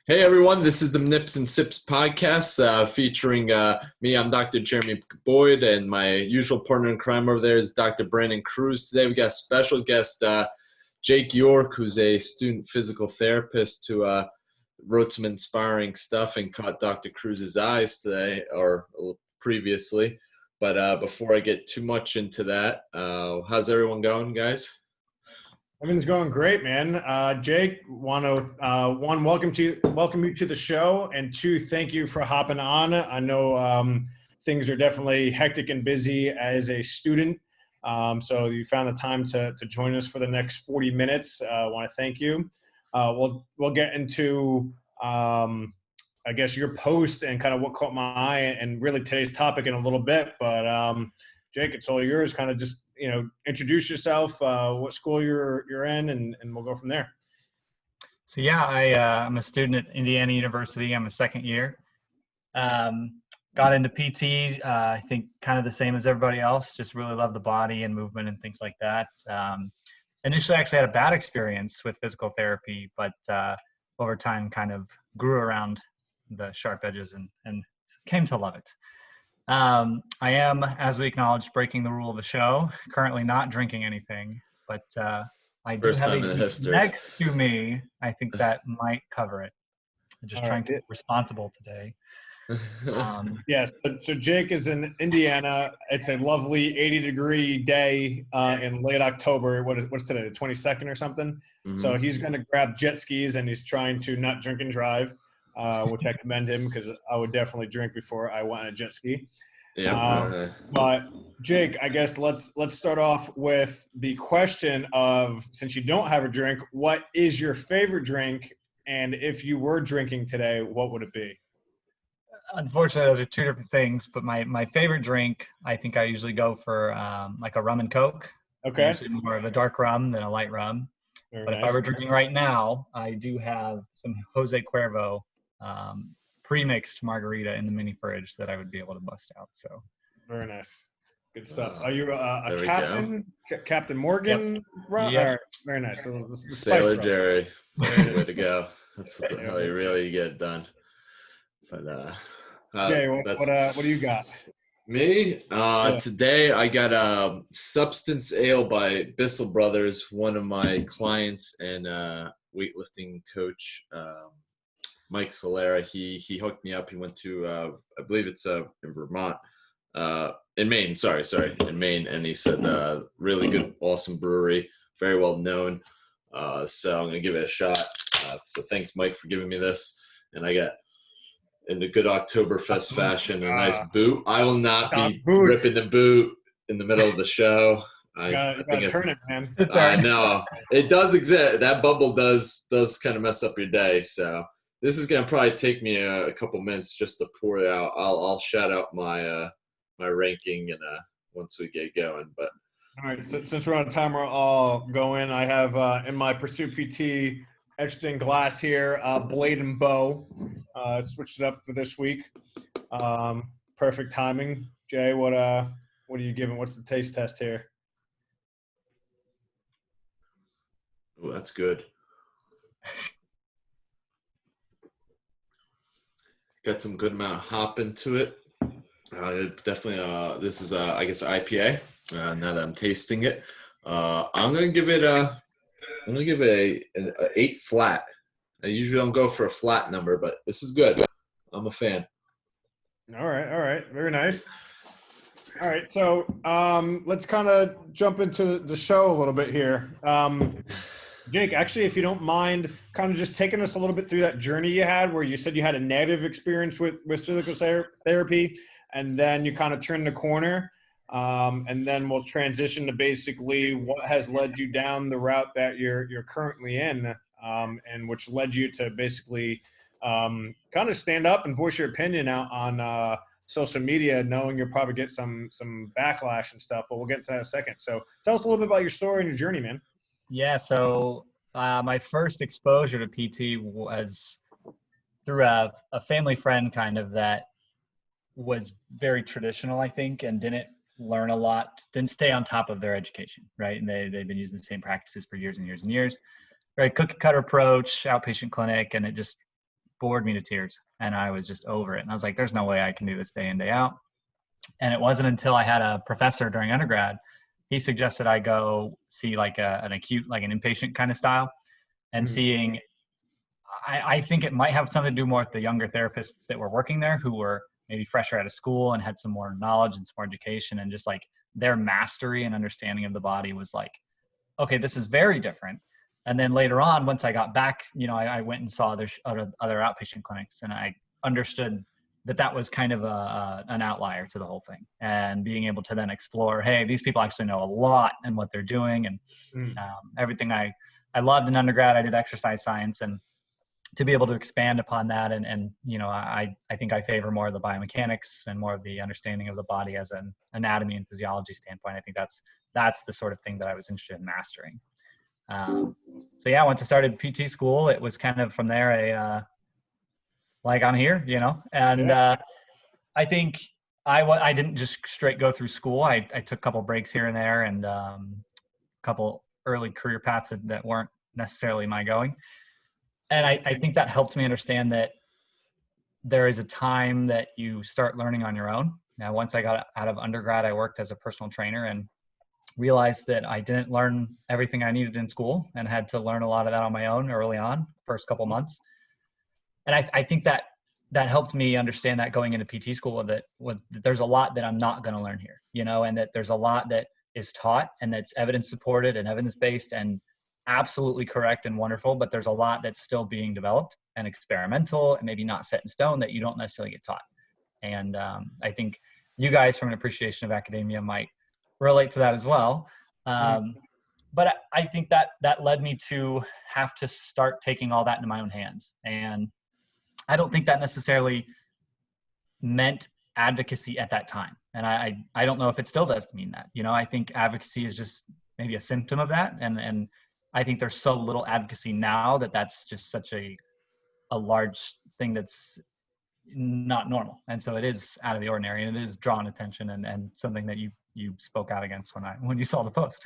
Hey everyone, this is the Nips and Sips podcast featuring me. I'm Dr. Jeremy Boyd, and my usual partner in crime over there is Dr. Brandon Cruz. Today we got a special guest, Jake York, who's a student physical therapist who wrote some inspiring stuff and caught Dr. Cruz's eyes today or previously. But before I get too much into that, how's everyone going, guys? Everything's going great, man. Jake, want to one welcome you to the show, and two, thank you for hopping on. I know things are definitely hectic and busy as a student, so you found the time to join us for the next 40 minutes. I want to thank you. We'll get into I guess your post and kind of what caught my eye and really today's topic in a little bit, but Jake, it's all yours. Kind of just introduce yourself, what school you're in, and we'll go from there. So yeah, I'm a student at Indiana University. I'm a second year. Got into PT, I think kind of the same as everybody else, just really love the body and movement and things like that. Initially I actually had a bad experience with physical therapy, but over time kind of grew around the sharp edges and came to love it. I am, as we acknowledged, breaking the rule of the show, currently not drinking anything, but I do have a next to me. I think that might cover it. I'm just trying to be responsible today. Yes, so Jake is in Indiana. It's a lovely 80-degree day in late October. What's today, the 22nd or something? Mm-hmm. So he's going to grab jet skis and he's trying to not drink and drive. Which I commend him because I would definitely drink before I went on a jet ski. Yeah. But Jake, I guess let's start off with the question of, since you don't have a drink, what is your favorite drink? And if you were drinking today, what would it be? Unfortunately, those are two different things. But my favorite drink, I think I usually go for like a rum and Coke. Okay. Usually more of a dark rum than a light rum. Very but nice. If I were drinking right now, I do have some Jose Cuervo pre-mixed margarita in the mini fridge that I would be able to bust out. So very nice, good stuff. Are you a captain? Captain Morgan? Yep. Yeah. Very nice. So Sailor Jerry. That's the way to go. That's how you really get it done. But what do you got? Me? Today I got a Substance Ale by Bissell Brothers, one of my clients and weightlifting coach, Mike Solera. He hooked me up. He went to I believe it's in Vermont, in Maine. Sorry, in Maine. And he said really good, awesome brewery, very well known. So I'm gonna give it a shot. So thanks, Mike, for giving me this. And I got, in the good Oktoberfest fashion, a nice boot. I will not be ripping the boot in the middle of the show. I think turn it, man. I know it does exist. That bubble does kind of mess up your day. So this is gonna probably take me a couple minutes just to pour it out. I'll shout out my my ranking and once we get going. But all right, so since we're on timer, I'll go in. I have in my Pursuit PT etched in glass here, Blade and Bow. Switched it up for this week. Perfect timing. Jay, what are you giving? What's the taste test here? Oh, that's good. Got some good amount of hop into it. Definitely. This is I guess IPA. Now that I'm tasting it, I'm gonna give it an 8 flat. I usually don't go for a flat number, but this is good. I'm a fan. All right. Very nice. All right, so let's kind of jump into the show a little bit here. Jake, actually, if you don't mind, kind of just taking us a little bit through that journey you had where you said you had a negative experience with physical therapy, and then you kind of turned the corner, and then we'll transition to basically what has led you down the route that you're currently in, and which led you to basically kind of stand up and voice your opinion out on social media, knowing you'll probably get some backlash and stuff, but we'll get to that in a second. So tell us a little bit about your story and your journey, man. Yeah, so my first exposure to PT was through a family friend kind of that was very traditional, I think, and didn't learn a lot, didn't stay on top of their education, right? And they've been using the same practices for years and years and years. Very cookie cutter approach, outpatient clinic, and it just bored me to tears, and I was just over it. And I was like, there's no way I can do this day in, day out. And it wasn't until I had a professor during undergrad, he suggested I go see like an acute, like an inpatient kind of style, and seeing, I think it might have something to do more with the younger therapists that were working there, who were maybe fresher out of school and had some more knowledge and some more education, and just like their mastery and understanding of the body was like, okay, this is very different. And then later on, once I got back, I went and saw other outpatient clinics, and I understood that was kind of an outlier to the whole thing. And being able to then explore, hey, these people actually know a lot and what they're doing, and everything I loved in undergrad, I did exercise science, and to be able to expand upon that, and I think I favor more of the biomechanics and more of the understanding of the body as an anatomy and physiology standpoint. I think that's the sort of thing that I was interested in mastering. So yeah, once I started PT school, it was kind of from there like I'm here, and I think I didn't just straight go through school. I took a couple breaks here and there, and a couple early career paths that weren't necessarily my going. And I think that helped me understand that there is a time that you start learning on your own. Now, once I got out of undergrad, I worked as a personal trainer and realized that I didn't learn everything I needed in school, and had to learn a lot of that on my own early on, first couple months. And I think that helped me understand that going into PT school, that there's a lot that I'm not going to learn here, and that there's a lot that is taught and that's evidence supported and evidence based and absolutely correct and wonderful, but there's a lot that's still being developed and experimental and maybe not set in stone that you don't necessarily get taught. And I think you guys, from an appreciation of academia, might relate to that as well. But I think that led me to have to start taking all that into my own hands. And I don't think that necessarily meant advocacy at that time. And I don't know if it still does mean that. I think advocacy is just maybe a symptom of that. And I think there's so little advocacy now that's just such a large thing that's not normal. And so it is out of the ordinary, and it is drawing attention, and something that you spoke out against when you saw the post.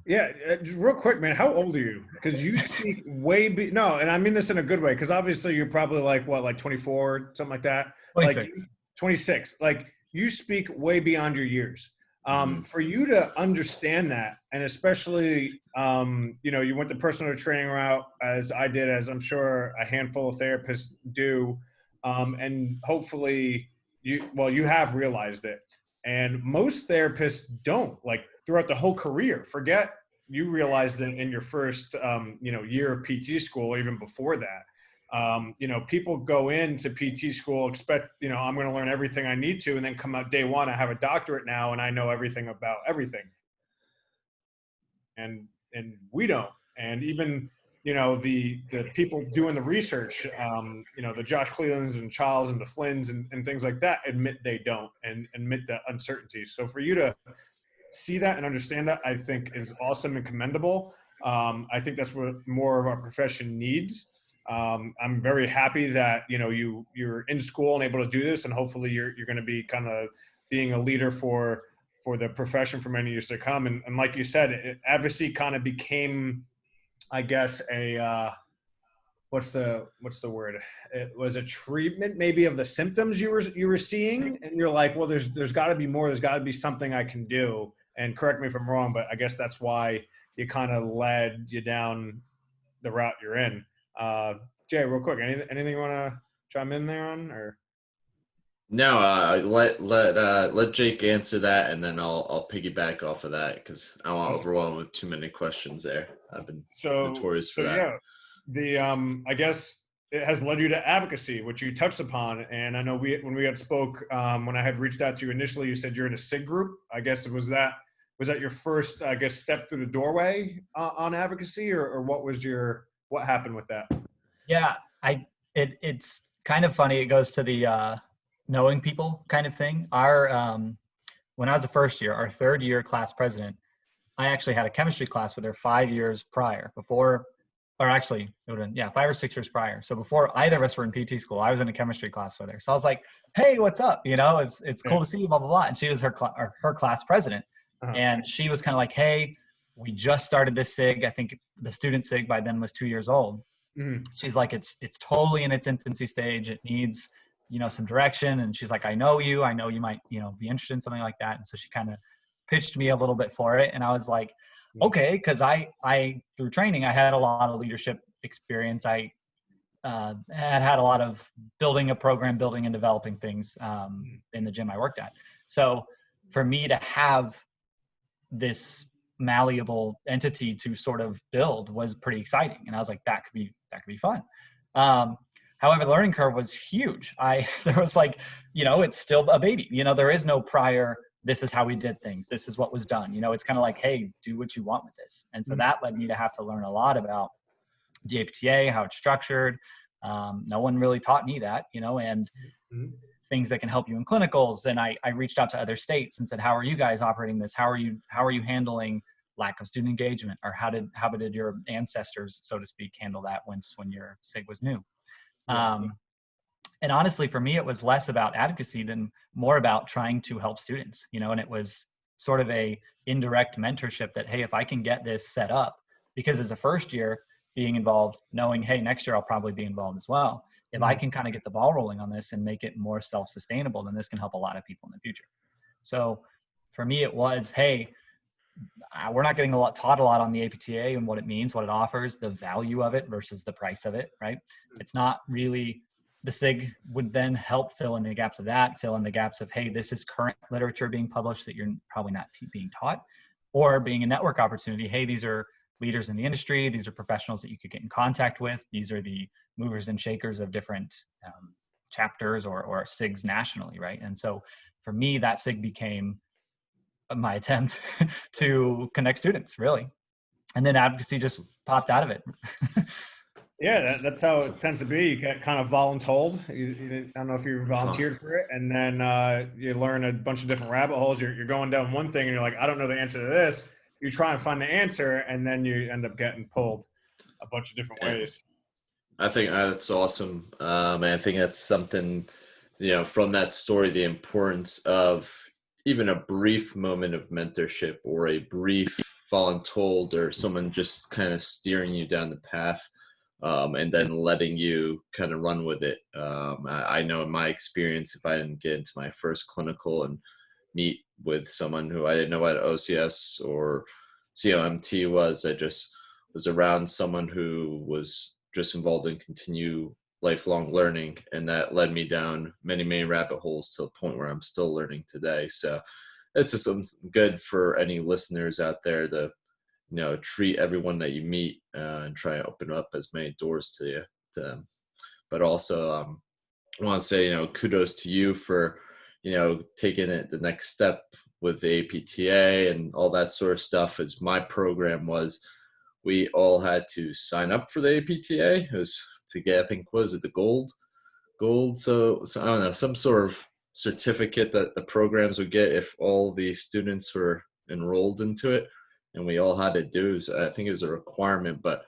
Yeah, just real quick, man. How old are you? Because you speak no, and I mean this in a good way. Because obviously you're probably like 24, something like that. 26. Like 26. Like, you speak way beyond your years. For you to understand that, and especially, you went the personal training route, as I did, as I'm sure a handful of therapists do, and hopefully you have realized it. And most therapists don't, like, throughout the whole career. Forget you realized it in your first, year of PT school, or even before that. People go into PT school, expect, I'm going to learn everything I need to, and then come out day one, I have a doctorate now, and I know everything about everything. And we don't. And even, the people doing the research, the Josh Clelands and Charles and the Flynns and things like that admit they don't, and admit the uncertainty. So for you to see that and understand that, I think is awesome and commendable. I think that's what more of our profession needs. I'm very happy that, you're in school and able to do this, and hopefully you're going to be kind of being a leader for the profession for many years to come. And like you said, advocacy kind of became, I guess, what's the word? It was a treatment maybe of the symptoms you were seeing, and you're like, well, there's got to be more. There's got to be something I can do. And correct me if I'm wrong, but I guess that's why it kind of led you down the route you're in. Jay, real quick, anything you want to chime in there on, or? No, let Jake answer that, and then I'll piggyback off of that, because I don't want to overwhelm with too many questions there. I've been notorious for that. Yeah, I guess it has led you to advocacy, which you touched upon. And I know when we had spoke, when I had reached out to you initially, you said you're in a SIG group. I guess was that your first, I guess, step through the doorway on advocacy, or what happened with that? Yeah, it's kind of funny. It goes to the knowing people kind of thing. When I was a first year, our third year class president, I actually had a chemistry class with her 5 years prior, or actually it would have been, 5 or 6 years prior. So before either of us were in PT school, I was in a chemistry class with her. So I was like, hey, what's up? It's cool to see you, blah, blah, blah. And she was her class president. And she was kind of like, hey, we just started this SIG. I think the student SIG by then was 2 years old. She's like, it's totally in its infancy stage. It needs, some direction. And she's like, I know you might, be interested in something like that. And so she kind of pitched me a little bit for it. And I was like, okay. Cause I through training, I had a lot of leadership experience. I had a lot of building and developing things in the gym I worked at. So for me to have this malleable entity to sort of build was pretty exciting. And I was like, that could be fun. However, the learning curve was huge. There was like, it's still a baby, there is no prior, this is how we did things. This is what was done. It's kind of like, hey, do what you want with this. And so that led me to have to learn a lot about the APTA, how it's structured. No one really taught me that, and things that can help you in clinicals. And I reached out to other states and said, how are you guys operating this? How are you handling lack of student engagement? Or how did your ancestors, so to speak, handle that when your SIG was new? And honestly, for me, it was less about advocacy than more about trying to help students, and it was sort of a indirect mentorship that, hey, if I can get this set up, because as a first year being involved, knowing, hey, next year I'll probably be involved as well. If I can kind of get the ball rolling on this and make it more self-sustainable, then this can help a lot of people in the future. So for me, it was, hey, we're not getting taught a lot on the APTA and what it means, what it offers, the value of it versus the price of it, right? It's not really, the SIG would then help fill in the gaps of that, fill in the gaps of, hey, this is current literature being published that you're probably not being taught, or being a network opportunity. Hey, these are leaders in the industry. These are professionals that you could get in contact with. These are the movers and shakers of different chapters or SIGs nationally, right? And so for me, that SIG became my attempt to connect students, really. And then advocacy just popped out of it. Yeah, that's how it tends to be. You get kind of voluntold. I don't know if you volunteered for it, and then you learn a bunch of different rabbit holes. You're going down one thing, and you're like, I don't know the answer to this. You try and find the answer, and then you end up getting pulled a bunch of different ways. I think that's awesome. And I think that's something, from that story, the importance of even a brief moment of mentorship or a brief voluntold or someone just kind of steering you down the path. And then letting you kind of run with it. I know in my experience, if I didn't get into my first clinical and meet with someone who I didn't know what OCS or COMT was, I just was around someone who was just involved in continue lifelong learning. And that led me down many, many rabbit holes to the point where I'm still learning today. So it's just good for any listeners out there to treat everyone that you meet and try and open up as many doors to them. But also, I want to say, kudos to you for, taking it the next step with the APTA and all that sort of stuff. As my program was, we all had to sign up for the APTA. It was to get, I think, was it the gold? So I don't know, some sort of certificate that the programs would get if all the students were enrolled into it. And we all had to do is, I think it was a requirement, but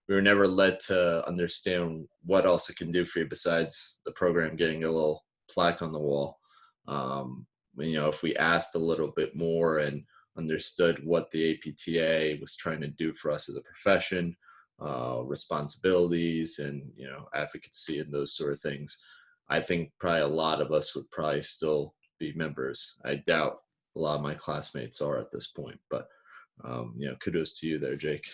we were never led to understand what else it can do for you besides the program getting a little plaque on the wall. If we asked a little bit more and understood what the APTA was trying to do for us as a profession, responsibilities and, advocacy and those sort of things, I think probably a lot of us would probably still be members. I doubt a lot of my classmates are at this point, but kudos to you there, Jake.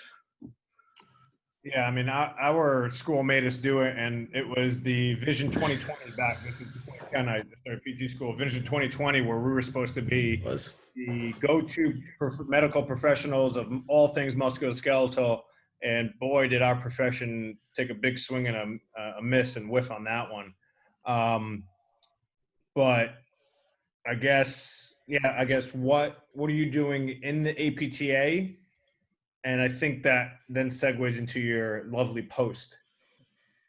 Yeah, I mean, our school made us do it, and it was the Vision 2020 back. This is 2010. I started PT school. Vision 2020, where we were supposed to be the go-to medical professionals of all things musculoskeletal. And boy, did our profession take a big swing and a miss and whiff on that one. But I guess what are you doing in the APTA? And I think that then segues into your lovely post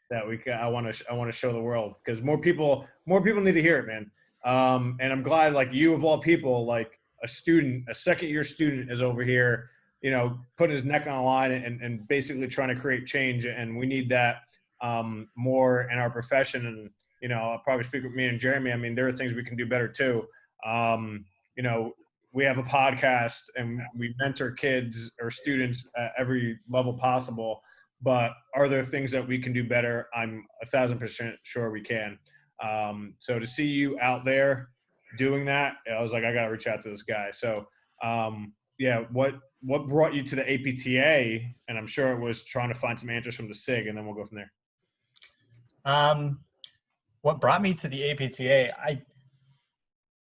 that I want to show the world, because more people need to hear it, man. And I'm glad, like, you of all people, like a second year student is over here, putting his neck on the line and basically trying to create change. And we need that more in our profession. And, I'll probably speak with me and Jeremy. I mean, there are things we can do better too. We have a podcast and we mentor kids or students at every level possible. but are there things that we can do better? I'm 1,000% sure we can. So to see you out there doing that, I was like, I got to reach out to this guy. So, yeah, what brought you to the APTA? And I'm sure it was trying to find some answers from the SIG, and then we'll go from there. What brought me to the APTA,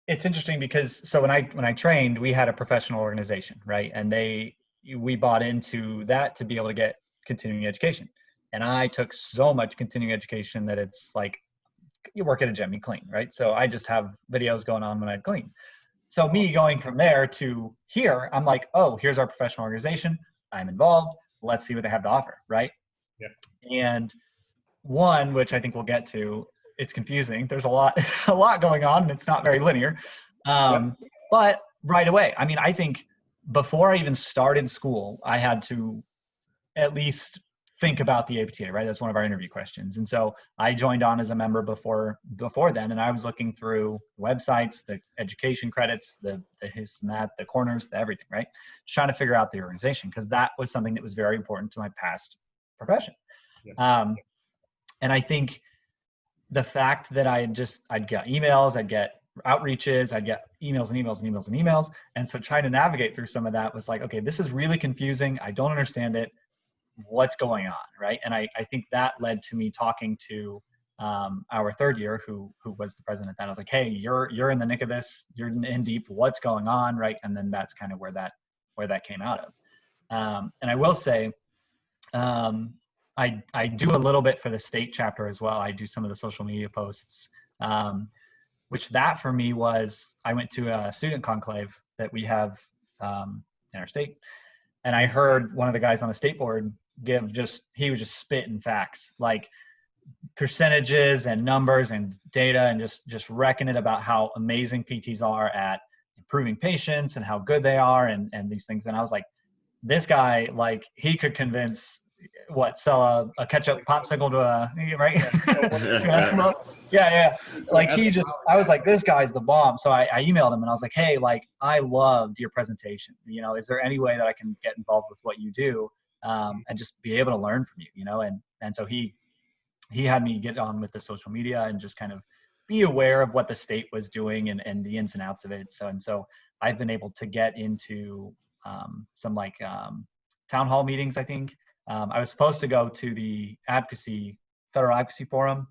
it's interesting because when I trained, we had a professional organization, right? And we bought into that to be able to get continuing education. And I took so much continuing education that it's like, you work at a gym, you clean, right? So I just have videos going on when I clean. So me going from there to here, I'm like, oh, here's our professional organization. I'm involved. Let's see what they have to offer, right? Yeah. And one, which I think we'll get to, it's confusing. There's a lot going on, and it's not very linear. But right away, I mean, I think before I even started school, I had to at least think about the APTA, right? That's one of our interview questions. And so I joined on as a member before then, and I was looking through websites, the education credits, the his and that, the corners, the everything, right? Just trying to figure out the organization, because that was something that was very important to my past profession. Yeah. And I think the fact that I'd get emails, I'd get outreaches, I'd get emails and emails and emails and emails. And so trying to navigate through some of that was like, okay, this is really confusing. I don't understand it. What's going on, right? And I think that led to me talking to our third year, who was the president then. I was like, hey, you're in the nick of this. You're in deep. What's going on, right? And then that's kind of where that came out of. And I will say, I do a little bit for the state chapter as well. I do some of the social media posts, which that for me was, I went to a student conclave that we have in our state. And I heard one of the guys on the state board he was just spitting facts, like percentages and numbers and data, and just wrecking it about how amazing PTs are at improving patients and how good they are and these things. And I was like, this guy, like, he could convince sell a ketchup popsicle to a, right? Yeah. Like I was like, this guy's the bomb. So I emailed him and I was like, hey, like, I loved your presentation. You know, is there any way that I can get involved with what you do and just be able to learn from you, you know? And so he had me get on with the social media and just kind of be aware of what the state was doing and the ins and outs of it. So I've been able to get into some town hall meetings, I think. I was supposed to go to the Federal Advocacy Forum,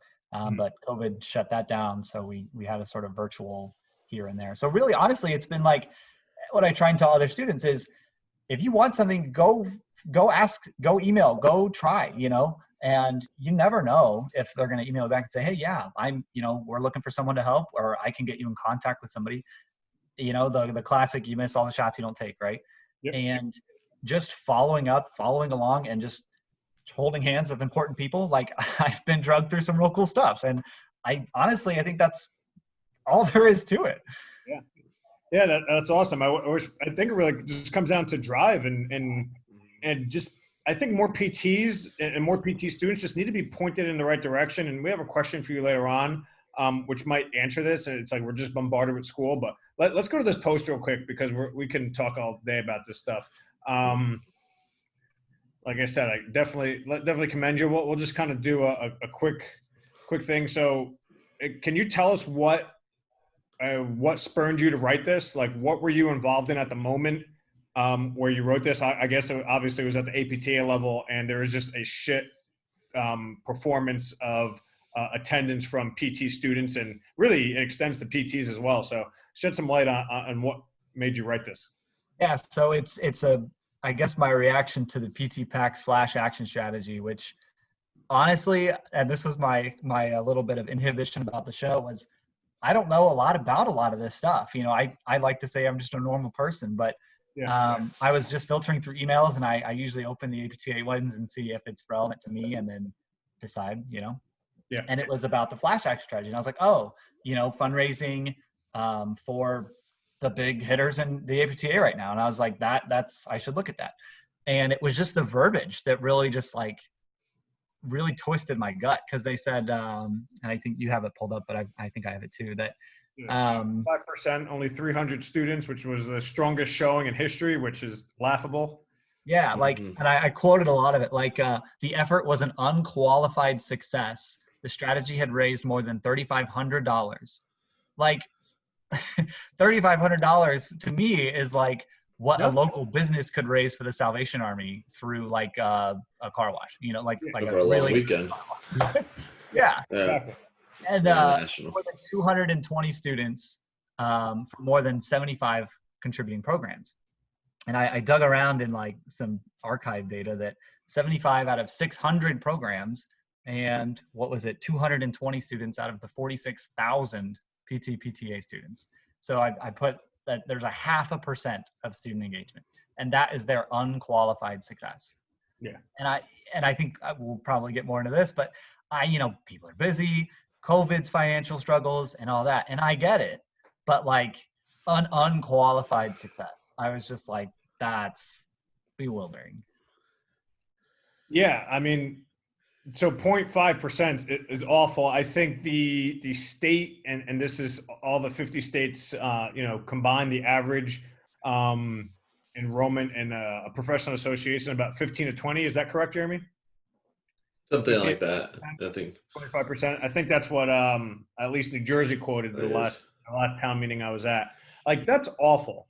but COVID shut that down. So we had a sort of virtual here and there. So really, honestly, it's been like, what I try and tell other students is, if you want something, go ask, go email, go try, you know, and you never know if they're going to email back and say, hey, yeah, we're looking for someone to help, or I can get you in contact with somebody. You know, the classic, you miss all the shots you don't take, right? Yep. And just following along and just holding hands of important people. Like, I've been drugged through some real cool stuff. And I think that's all there is to it. Yeah, that's awesome. I think it really just comes down to drive and just, I think more PTs and more PT students just need to be pointed in the right direction. And we have a question for you later on, which might answer this. And it's like, we're just bombarded with school, but let's go to this post real quick, because we can talk all day about this stuff. Like I said, I definitely commend you. We'll just kind of do a quick thing. So can you tell us what spurred you to write this? Like, what were you involved in at the moment where you wrote this? I guess obviously it was at the APTA level, and there was just a shit performance of attendance from PT students, and really it extends to PTs as well. So shed some light on what made you write this. Yeah, so it's I guess my reaction to the PT PACS flash action strategy, which honestly, and this was my little bit of inhibition about the show, was I don't know a lot about a lot of this stuff. You know, I like to say I'm just a normal person, but I was just filtering through emails, and I usually open the APTA ones and see if it's relevant to me, and then decide, you know. Yeah. And it was about the flash action strategy, and I was like, oh, you know, fundraising for the big hitters in the APTA right now. And I was like, I should look at that. And it was just the verbiage that really just like really twisted my gut, because they said, and I think you have it pulled up, but I think I have it too, that 5%, only 300 students, which was the strongest showing in history, which is laughable. Yeah, like, and I quoted a lot of it, like, the effort was an unqualified success. The strategy had raised more than $3,500. Like, $3,500 to me is like what a local business could raise for the Salvation Army through like a car wash, you know, like Over a a long really weekend. yeah. Exactly. And National. more than 220 students for more than 75 contributing programs. And I dug around in like some archive data that 75 out of 600 programs, and what was it, 220 students out of the 46,000 PTA students. So I put that there's a 0.5% of student engagement, and that is their unqualified success. Yeah. And I think we'll probably get more into this, but people are busy, COVID's financial struggles and all that, and I get it, but like unqualified success, I was just like, that's bewildering. Yeah, I mean, so 0.5% is awful. I think the state, and this is all the 50 states, combined, the average enrollment in a professional association about 15 to 20. Is that correct, Jeremy? Something like that. I think 25%. I think that's what at least New Jersey quoted the last town meeting I was at. Like, that's awful.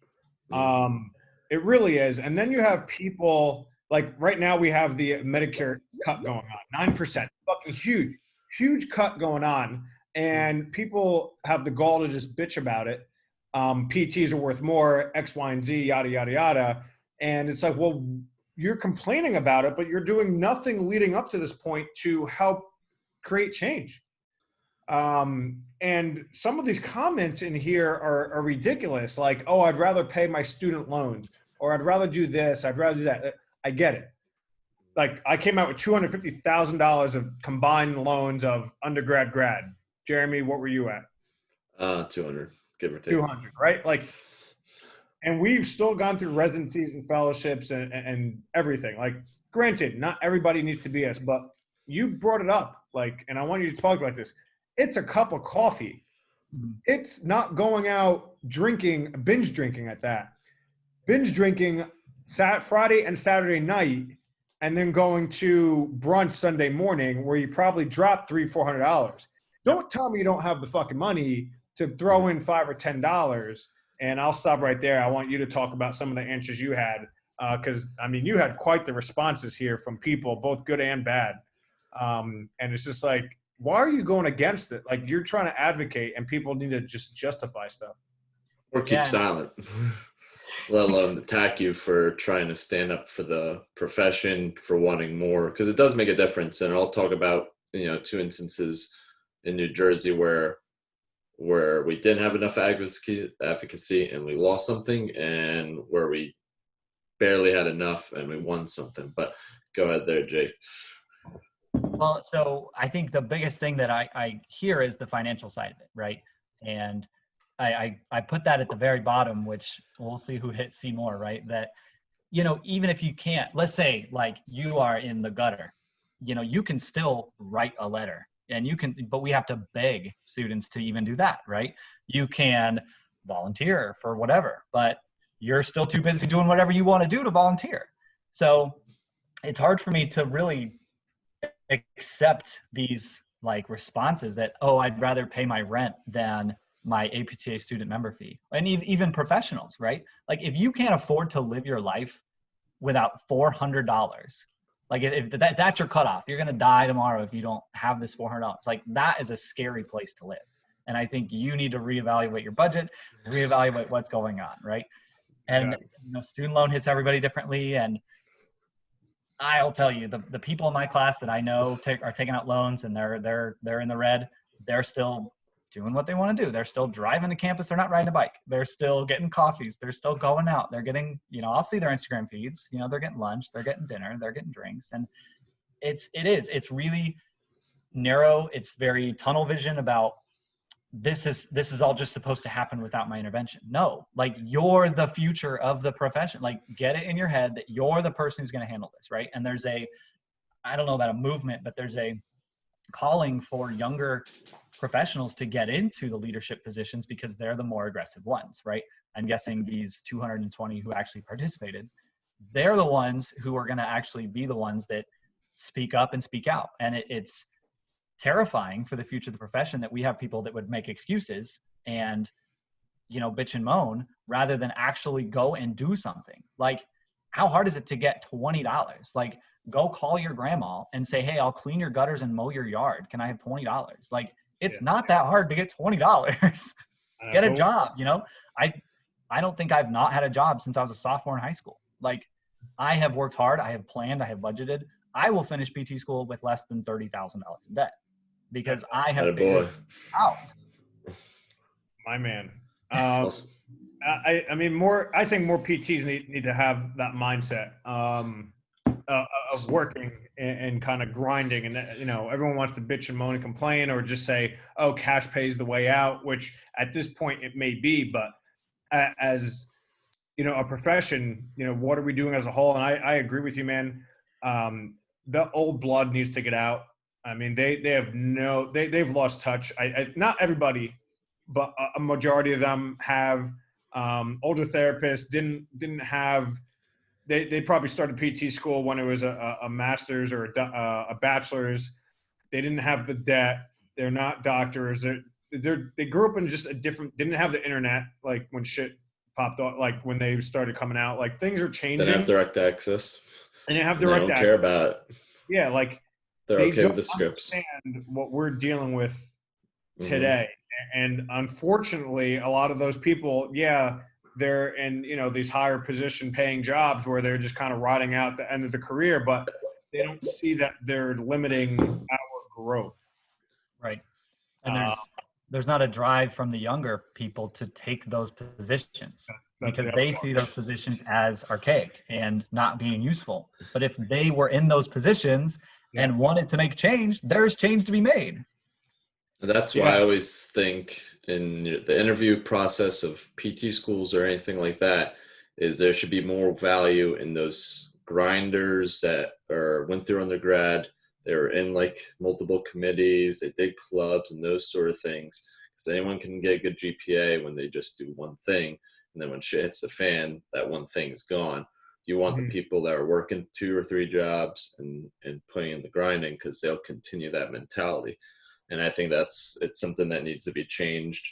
It really is. And then you have people like right now we have the Medicare cut going on, 9%, fucking huge cut going on. And people have the gall to just bitch about it. PTs are worth more, X, Y, and Z, yada, yada, yada. And it's like, well, you're complaining about it, but you're doing nothing leading up to this point to help create change. And some of these comments in here are ridiculous. Like, oh, I'd rather pay my student loans, or I'd rather do this, I'd rather do that. I get it. Like, I came out with $250,000 of combined loans of undergrad, grad. Jeremy, what were you at? 200, give or take. 200, right? Like, and we've still gone through residencies and fellowships and everything. Like, granted, not everybody needs to be us, but you brought it up. Like, and I want you to talk about this. It's a cup of coffee. It's not going out drinking, binge drinking at that. Binge drinking Friday and Saturday night, and then going to brunch Sunday morning where you probably dropped $300-400. Don't tell me you don't have the fucking money to throw in $5 or $10. And I'll stop right there. I want you to talk about some of the answers you had, because I mean, you had quite the responses here from people, both good and bad. And it's just like, why are you going against it? Like, you're trying to advocate, and people need to just justify stuff or keep silent. Let alone attack you for trying to stand up for the profession, for wanting more, because it does make a difference. And I'll talk about 2 instances in New Jersey where we didn't have enough advocacy and we lost something, and where we barely had enough and we won something. But go ahead there, Jake. Well, so I think the biggest thing that I hear is the financial side of it, right? And I put that at the very bottom, which we'll see who hits C more, right? That, even if you can't, let's say like you are in the gutter, you can still write a letter, and but we have to beg students to even do that, right? You can volunteer for whatever, but you're still too busy doing whatever you want to do to volunteer. So it's hard for me to really accept these like responses that, oh, I'd rather pay my rent than my APTA student member fee. And even professionals, right? Like, if you can't afford to live your life without $400, like if that's your cutoff, you're going to die tomorrow if you don't have this $400. Like, that is a scary place to live. And I think you need to reevaluate your budget, reevaluate what's going on, right? And student loan hits everybody differently. And I'll tell you, the people in my class that I know are taking out loans, and they're in the red. They're still doing what they want to do. They're still driving to campus. They're not riding a bike. They're still getting coffees. They're still going out. They're getting, I'll see their Instagram feeds. They're getting lunch. They're getting dinner. They're getting drinks. And it's really narrow. It's very tunnel vision about this is all just supposed to happen without my intervention. No, like, you're the future of the profession. Like, get it in your head that you're the person who's going to handle this, right? And there's I don't know about a movement, but there's a calling for younger professionals to get into the leadership positions because they're the more aggressive ones, right? I'm guessing these 220 who actually participated, they're the ones who are going to actually be the ones that speak up and speak out. And it's terrifying for the future of the profession that we have people that would make excuses and, you know, bitch and moan rather than actually go and do something. Like, how hard is it to get $20? Like, go call your grandma and say, hey, I'll clean your gutters and mow your yard. Can I have $20? Like, it's not that hard to get $20. Get a job, you know? I don't think I've not had a job since I was a sophomore in high school. Like, I have worked hard, I have planned, I have budgeted. I will finish PT school with less than $30,000 in debt because I have figured it out. My man. Awesome. I mean, I think more PTs need to have that mindset of working and kind of grinding. And, you know, everyone wants to bitch and moan and complain or just say, oh, cash pays the way out, which at this point it may be. But as, you know, a profession, you know, what are we doing as a whole? And I agree with you, man. The old blood needs to get out. I mean, they've lost touch. Not everybody, but a majority of them have. Older therapists didn't have. They probably started PT school when it was a master's or a bachelor's. They didn't have the debt. They're not doctors. They grew up in just a different. Didn't have the internet like when shit popped off. Like when they started coming out. Like things are changing. They have direct access. And they have direct access. They don't care about it. Yeah, like they're okay with the scripts. Understand what we're dealing with today. And unfortunately, a lot of those people, they're in, you know, these higher position paying jobs where they're just kind of rotting out the end of the career, but they don't see that they're limiting our growth. Right. And there's not a drive from the younger people to take those positions because they see those positions as archaic and not being useful. But if they were in those positions and wanted to make change, there's change to be made. That's why I always think in the interview process of PT schools or anything like that is there should be more value in those grinders that went through undergrad. They were in like multiple committees, they did clubs and those sort of things. Because anyone can get a good GPA when they just do one thing. And then when shit hits the fan, that one thing is gone. You want the people that are working 2 or 3 jobs and putting in the grinding because they'll continue that mentality. And I think it's something that needs to be changed.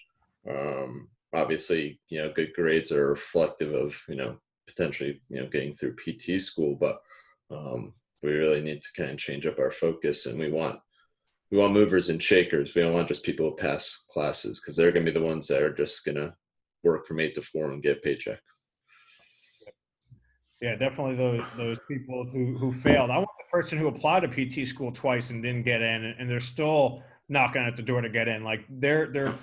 Obviously, you know, good grades are reflective of, you know, potentially, you know, getting through PT school, but we really need to kind of change up our focus. And we want movers and shakers. We don't want just people who pass classes because they're going to be the ones that are just going to work from 8 to 4 and get a paycheck. Yeah, definitely those people who failed. I want the person who applied to PT school twice and didn't get in, and they're still knocking at the door to get in. Like they're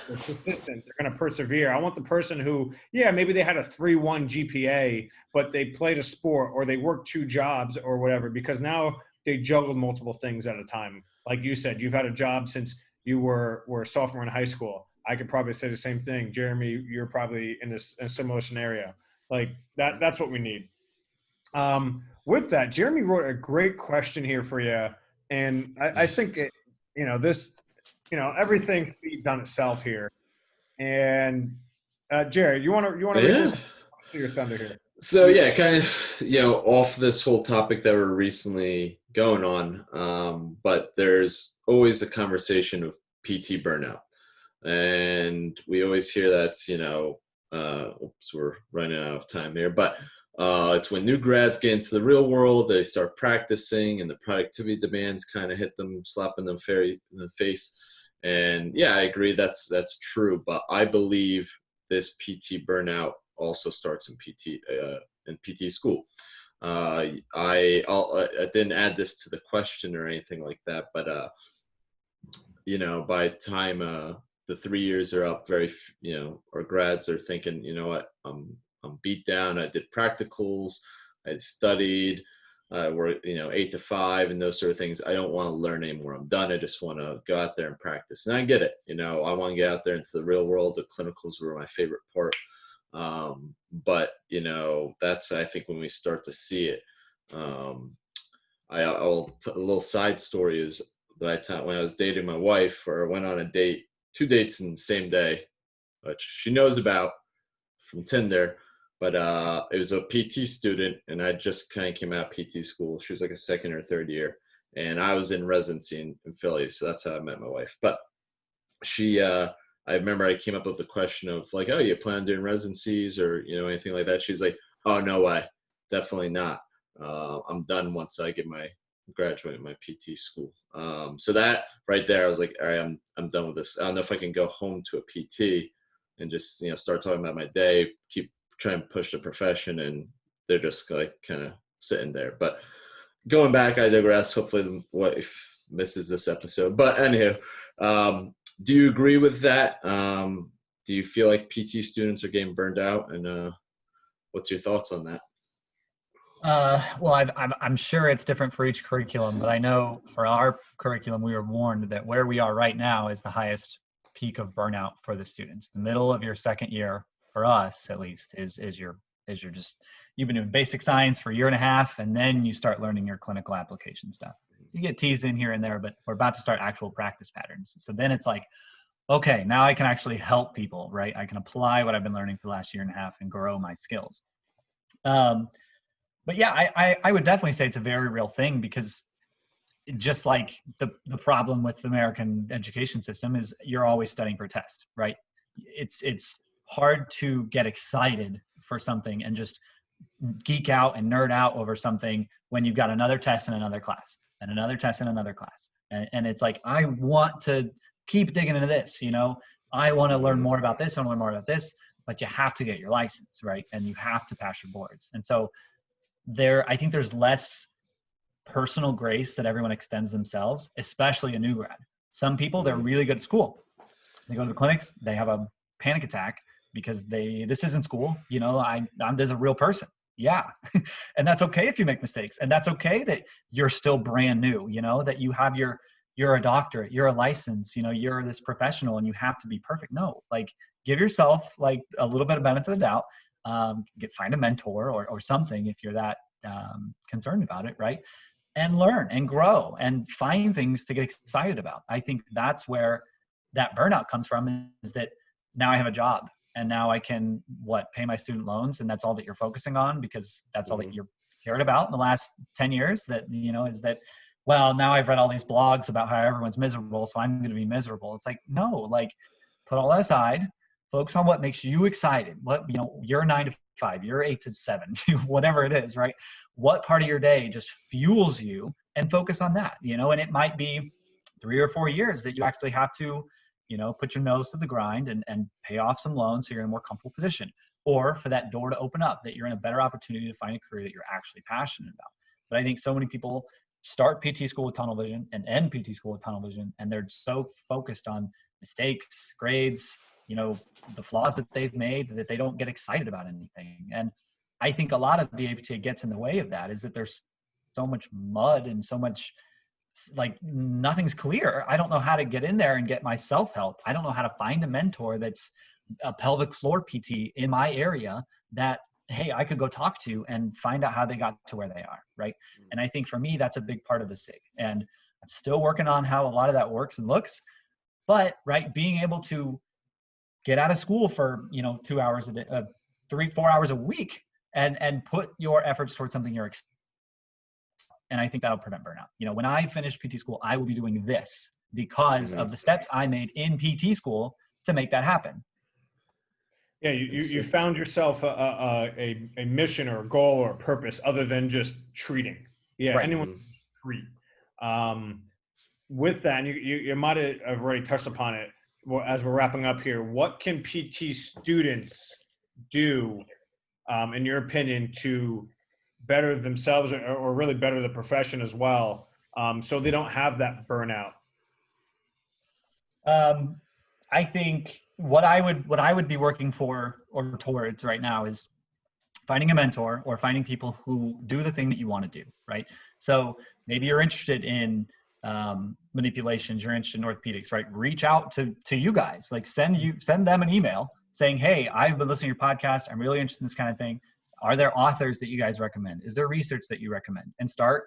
persistent. They're going to persevere. I want the person who, maybe they had a 3.1 GPA, but they played a sport or they worked 2 jobs or whatever, because now they juggled multiple things at a time. Like you said, you've had a job since you were a sophomore in high school. I could probably say the same thing. Jeremy, you're probably in a similar scenario. Like that's what we need. With that, Jeremy wrote a great question here for you. And I think everything feeds on itself here. And Jared, you want to see your thunder here? So kind of, off this whole topic that we're recently going on, but there's always a conversation of PT burnout. And we always hear that's, we're running out of time here, but it's when new grads get into the real world, they start practicing and the productivity demands kind of hit them, slapping them fair in the face. And I agree that's true, but I believe this PT burnout also starts in PT school. I didn't add this to the question or anything like that, but by the time the 3 years are up, our grads are thinking, you know what, I'm beat down. I did practicals, I studied, worked 8 to 5 and those sort of things. I don't want to learn anymore. I'm done. I just want to go out there and practice. And I get it. I want to get out there into the real world. The clinicals were my favorite part. But that's, I think, when we start to see it. A little side story is that when I was dating my wife, or I went on a date, 2 dates in the same day, which she knows about from Tinder. but it was a PT student, and I just kind of came out of PT school. She was like a second or third year, and I was in residency in Philly, so that's how I met my wife. But she, I remember I came up with the question of like, oh, you plan on doing residencies or, you know, anything like that? She's like, oh, no way. Definitely not. I'm done once I get my graduate my PT school. So that right there, I was like, all right, I'm done with this. I don't know if I can go home to a PT and just, you know, start talking about my day, keep trying to push the profession. And they're just like kind of sitting there. But going back, I digress. Hopefully the wife misses this episode. But anywho, do you agree with that? Do you feel like PT students are getting burned out? And what's your thoughts on that? Well, I'm sure it's different for each curriculum, but I know for our curriculum, we were warned that where we are right now is the highest peak of burnout for the students. The middle of your second year, for us at least, is you're just, you've been doing basic science for a year and a half, and then you start learning your clinical application stuff. You get teased in here and there, but we're about to start actual practice patterns. So then it's like, okay, now I can actually help people, right? I can apply what I've been learning for the last year and a half and grow my skills. But yeah, I would definitely say it's a very real thing, because just like the problem with the American education system is you're always studying for a test, right? It's hard to get excited for something and just geek out and nerd out over something when you've got another test in another class and another test in another class. And it's like, I want to keep digging into this, you know, I want to learn more about this, I want to learn more about this, but you have to get your license, right? And you have to pass your boards. And so I think there's less personal grace that everyone extends themselves, especially a new grad. Some people, they're really good at school. They go to the clinics, they have a panic attack because this isn't school, you know, there's a real person. Yeah. And that's okay if you make mistakes, and that's okay that you're still brand new, you know, that you have you're a doctorate, you're a license, you know, you're this professional and you have to be perfect. No, like, give yourself like a little bit of benefit of the doubt. Find a mentor or something if you're that concerned about it, right? And learn and grow and find things to get excited about. I think that's where that burnout comes from, is that now I have a job and now I can pay my student loans, and that's all that you're focusing on, because that's all that you're cared about in the last 10 years. That, you know, is that, well, now I've read all these blogs about how everyone's miserable, so I'm going to be miserable. It's like, no, like, put all that aside. Focus on what makes you excited. What, you know, you're 9 to 5, you're 8 to 7, whatever it is, right? What part of your day just fuels you, and focus on that, you know, and it might be 3 or 4 years that you actually have to, you know, put your nose to the grind and pay off some loans so you're in a more comfortable position, or for that door to open up, that you're in a better opportunity to find a career that you're actually passionate about. But I think so many people start PT school with tunnel vision and end PT school with tunnel vision, and they're so focused on mistakes, grades, you know, the flaws that they've made, that they don't get excited about anything. And I think a lot of the APTA gets in the way of that, is that there's so much mud and so much, like, nothing's clear. I don't know how to get in there and get my self-help. I don't know how to find a mentor that's a pelvic floor PT in my area that, hey, I could go talk to and find out how they got to where they are, right? And I think for me, that's a big part of the SIG. And I'm still working on how a lot of that works and looks. But, right, being able to get out of school for, you know, 2 hours a day, 3-4 hours a week, and put your efforts towards something you're excited. And I think that'll prevent burnout. You know, when I finish PT school, I will be doing this because of the steps I made in PT school to make that happen. Yeah, you found yourself a mission or a goal or a purpose other than just treating. Yeah, right. Anyone can treat. With that, and you might have already touched upon it as we're wrapping up here. What can PT students do, in your opinion, to better themselves or really better the profession as well, so they don't have that burnout? I think what I would be working for or towards right now is finding a mentor, or finding people who do the thing that you want to do, right? So maybe you're interested in manipulations, you're interested in orthopedics, right? Reach out to you guys, like send them an email saying, hey, I've been listening to your podcast, I'm really interested in this kind of thing. Are there authors that you guys recommend? Is there research that you recommend? And start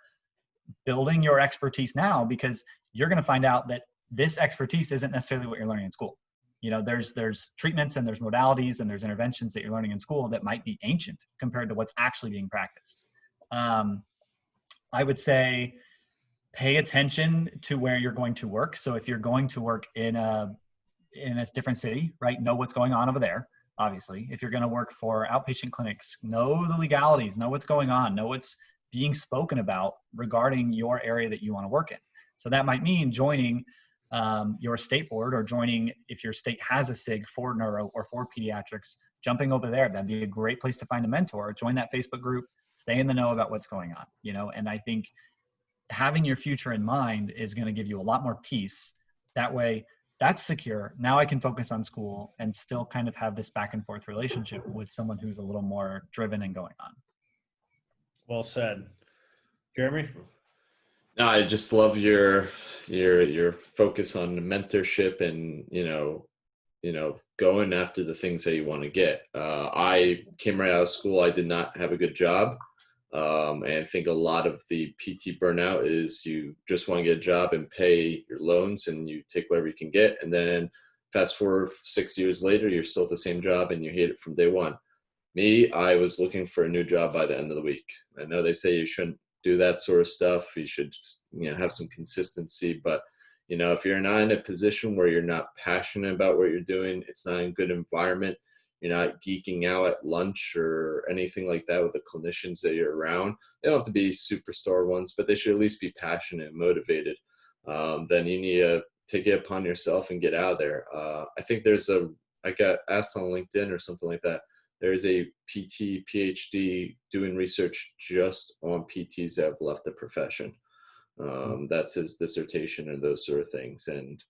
building your expertise now, because you're going to find out that this expertise isn't necessarily what you're learning in school. You know, there's treatments and there's modalities and there's interventions that you're learning in school that might be ancient compared to what's actually being practiced. I would say pay attention to where you're going to work. So if you're going to work in a different city, right, know what's going on over there. Obviously, if you're going to work for outpatient clinics, know the legalities, know what's going on, know what's being spoken about regarding your area that you want to work in. So that might mean joining your state board, or joining, if your state has a SIG for neuro or for pediatrics, jumping over there. That'd be a great place to find a mentor. Join that Facebook group, stay in the know about what's going on, you know. And I think having your future in mind is going to give you a lot more peace. That way, that's secure. Now I can focus on school and still kind of have this back and forth relationship with someone who's a little more driven and going on. Well said. Jeremy? No, I just love your focus on mentorship and, you know, going after the things that you want to get. I came right out of school. I did not have a good job. And I think a lot of the PT burnout is you just want to get a job and pay your loans and you take whatever you can get. And then fast forward 6 years later, you're still at the same job and you hate it from day one. Me, I was looking for a new job by the end of the week. I know they say you shouldn't do that sort of stuff. You should just, you know, have some consistency. But, you know, if you're not in a position where you're not passionate about what you're doing, it's not a good environment, you're not geeking out at lunch or anything like that with the clinicians that you're around. They don't have to be superstar ones, but they should at least be passionate and motivated. Then you need to take it upon yourself and get out of there. I think I got asked on LinkedIn or something like that. There is a PT, PhD doing research just on PTs that have left the profession. That's his dissertation and those sort of things. And,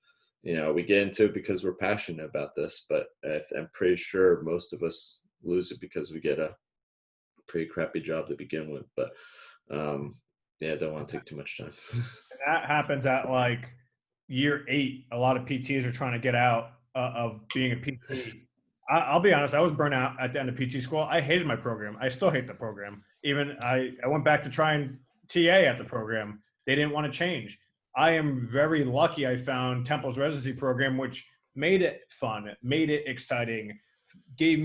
you know, we get into it because we're passionate about this, but I'm pretty sure most of us lose it because we get a pretty crappy job to begin with. But yeah, I don't want to take too much time. And that happens at like year 8. A lot of PTs are trying to get out of being a PT. I'll be honest, I was burnt out at the end of PT school. I hated my program. I still hate the program. Even I went back to try and TA at the program. They didn't want to change. I am very lucky I found Temple's residency program, which made it fun, made it exciting, pointed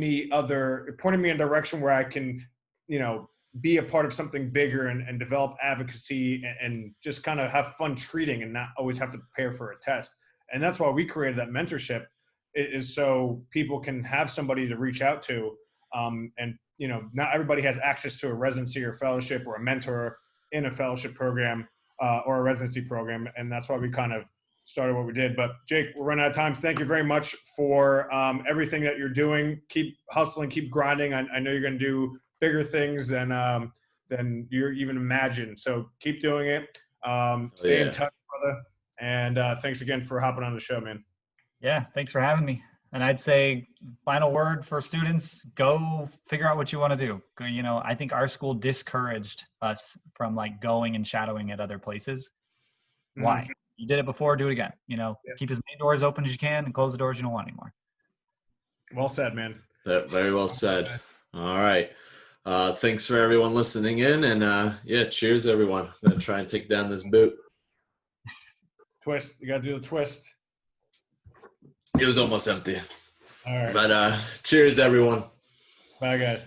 me in a direction where I can, you know, be a part of something bigger and develop advocacy and just kind of have fun treating and not always have to prepare for a test. And that's why we created that mentorship, is so people can have somebody to reach out to. And, you know, not everybody has access to a residency or fellowship or a mentor in a fellowship program or a residency program. And that's why we kind of started what we did. But Jake, we're running out of time. Thank you very much for everything that you're doing. Keep hustling, keep grinding. I know you're going to do bigger things than you're even imagined. So keep doing it. Stay in touch, brother. And thanks again for hopping on the show, man. Yeah, thanks for having me. And I'd say final word for students, go figure out what you want to do. You know, I think our school discouraged us from like going and shadowing at other places. Why? Mm-hmm. You did it before, do it again. You know, keep as many doors open as you can and close the doors you don't want anymore. Well said, man. Very well said. All right. Thanks for everyone listening in, and yeah, cheers everyone. I'm going to try and take down this boot. Twist. You got to do the twist. It was almost empty. All right. But cheers, everyone. Bye, guys.